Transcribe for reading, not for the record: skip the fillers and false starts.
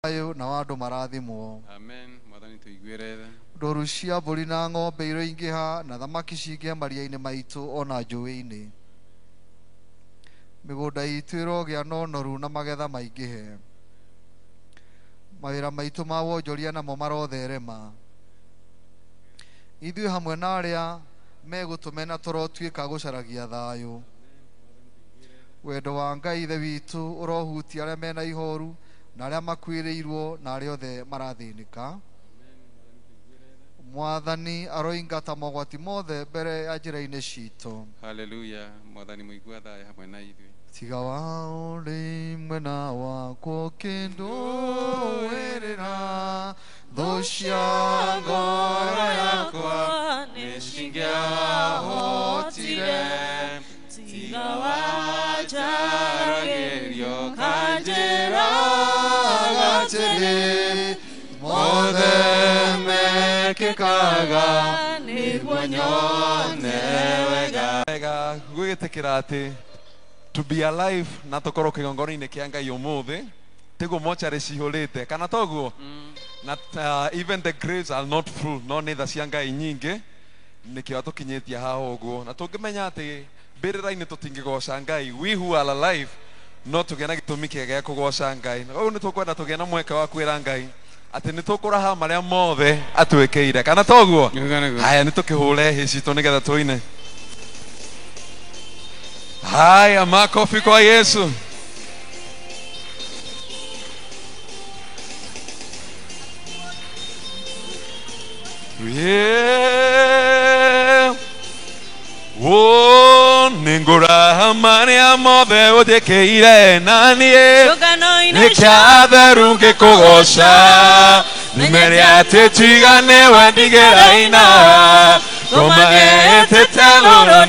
ayo na wandu marathimwo. Amen. Mwathani tuiguire tha. Ndoru cia mbũri na ng'ombe iroingĩha na thamaki cingĩhe maria-inĩ maitũ ona njũĩ-inĩ. Mĩgũnda itũ ĩrogĩa na ũnoru na magetha maingĩhe. Mawĩra maitũ ma wonjoria namo marotherema. Ithuĩ hamwe na arĩa megũtũmena tũrotuĩka gũcaragia thayũ. Wendo wa Ngai Ithe witũ ũrohutia arĩa mena ihoru na arĩa makuĩrĩirwo na arĩa othe marathĩnĩka. Mwathani aroingata mogwati mothe mbere ya njĩra-inĩ citũ. Hallelujah. Mwathani mũigua thayũ hamwe na ithuĩ. Tiga wa ũrĩ mwena wakwa ũkĩndũĩrĩra, thũ cia ngoro yakwa nĩcingĩahotire. Tiga wanjaragĩrio kanjĩraga atĩrĩ, mothe mekĩkaga nĩguo nyone wega. Wega gwĩtĩkĩra atĩ to be alive na tũkorwo kĩgongona-inĩ kĩa Ngai ũmũthĩ tiguo mocarĩ cihũrĩte kana toguo. Na even the graves are not full, no nĩ tha cia Ngai nyingĩ, nĩkĩo tũkinyĩtie haha ũguo. Na tũngĩmenya atĩ mbĩrĩra-inĩ tũtingĩgoca Ngai, we who are alive no tũgĩe na gĩtũmi kĩega gĩa kũgoca Ngai. Ũguo nĩ tũkwenda tũgĩe na mweke wa kwĩra Ngai atĩ nĩ tũkũraha marĩa mothe atwĩkĩire kana toguo. Haya nĩ tũkĩhũre hĩ citũ nĩgetha tũine. Haya makofi kwa Yesu. Yeah. Oh, ninguraha marĩa mothe ũthĩkĩire na niĩ nĩkĩatheru ngĩkũgoca, nĩmere atĩ tigane wendigĩra ina ngomagete telũro